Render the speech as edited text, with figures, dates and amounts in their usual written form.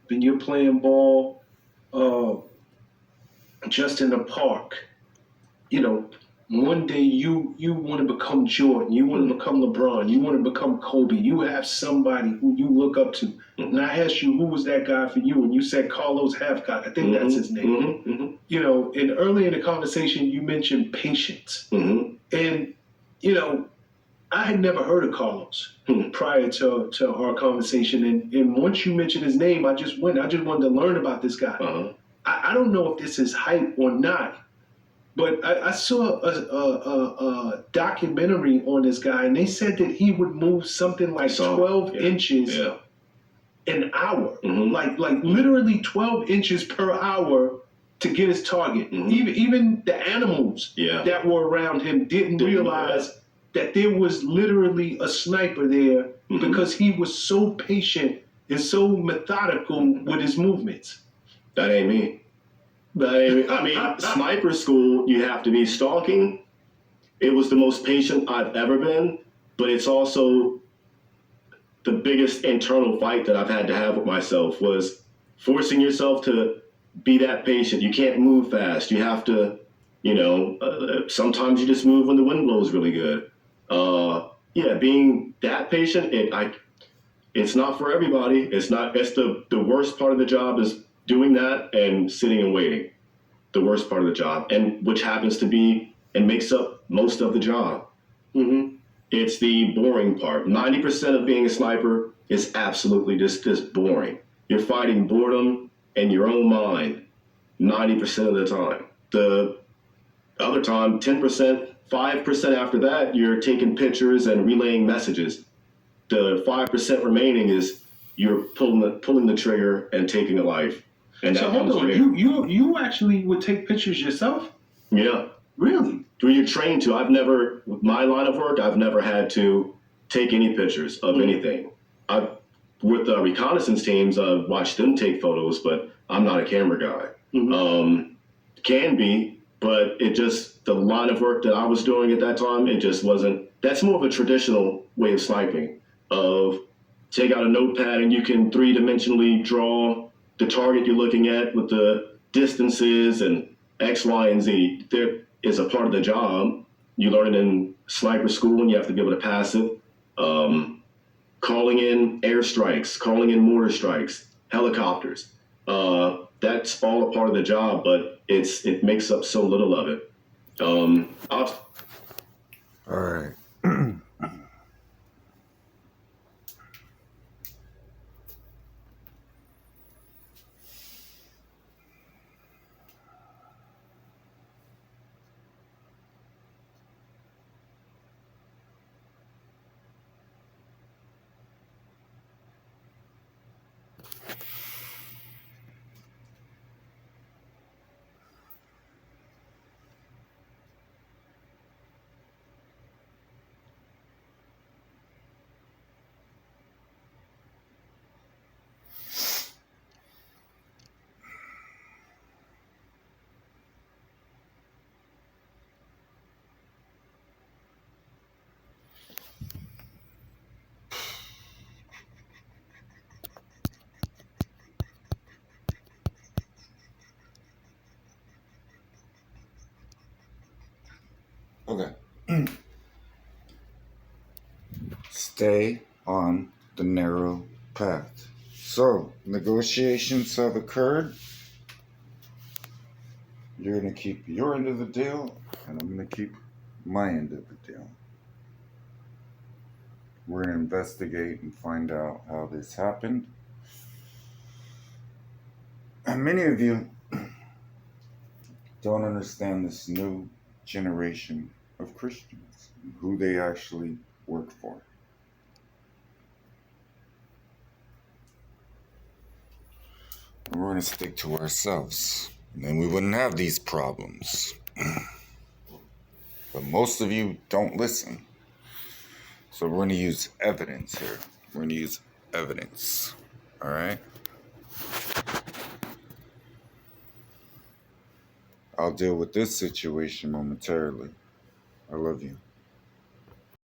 when you're playing ball, just in the park, you know, one day you want to become Jordan, you want to become LeBron, you want to become Kobe. You have somebody who you look up to. And I asked you, who was that guy for you? And you said Carlos Hathcock. I think that's his name. You know, and early in the conversation, you mentioned patience. And, you know, I had never heard of Carlos prior to our conversation. And once you mentioned his name, I just wanted to learn about this guy. I don't know if this is hype or not, but I saw a documentary on this guy, and they said that he would move something like 12 inches an hour, like literally 12 inches per hour to get his target. Even the animals that were around him didn't realize that there was literally a sniper there because he was so patient and so methodical with his movements. That ain't me. I mean, sniper school, you have to be stalking. It was the most patient I've ever been, but it's also the biggest internal fight that I've had to have with myself was forcing yourself to be that patient. You can't move fast. You have to, you know, sometimes you just move when the wind blows really good. Being that patient, it's not for everybody. It's the worst part of the job is doing that and sitting and waiting. The worst part of the job, and which happens to be and makes up most of the job. It's the boring part. 90% of being a sniper is absolutely just boring. You're fighting boredom and your own mind 90% of the time. The other time, 10%, 5% after that, you're taking pictures and relaying messages. The 5% remaining is you're pulling the trigger and taking a life. And so hold on, you actually would take pictures yourself? Yeah. Really? Well, you're trained to. With my line of work, I've never had to take any pictures of anything. With the reconnaissance teams, I've watched them take photos, but I'm not a camera guy. Can be, but the line of work that I was doing at that time, it just wasn't. That's more of a traditional way of sniping, of take out a notepad and you can three-dimensionally draw the target you're looking at with the distances and X, Y, and Z. There is a part of the job. You learn it in sniper school and you have to be able to pass it. Calling in airstrikes, calling in mortar strikes, helicopters. That's all a part of the job, but it makes up so little of it. All right. Okay. Stay on the narrow path. So, negotiations have occurred. You're going to keep your end of the deal, and I'm going to keep my end of the deal. We're going to investigate and find out how this happened. And many of you don't understand this new generation of Christians, who they actually work for. And we're going to stick to ourselves, and then we wouldn't have these problems. But most of you don't listen. So we're going to use evidence here. We're going to use evidence. All right? I'll deal with this situation momentarily. I love you.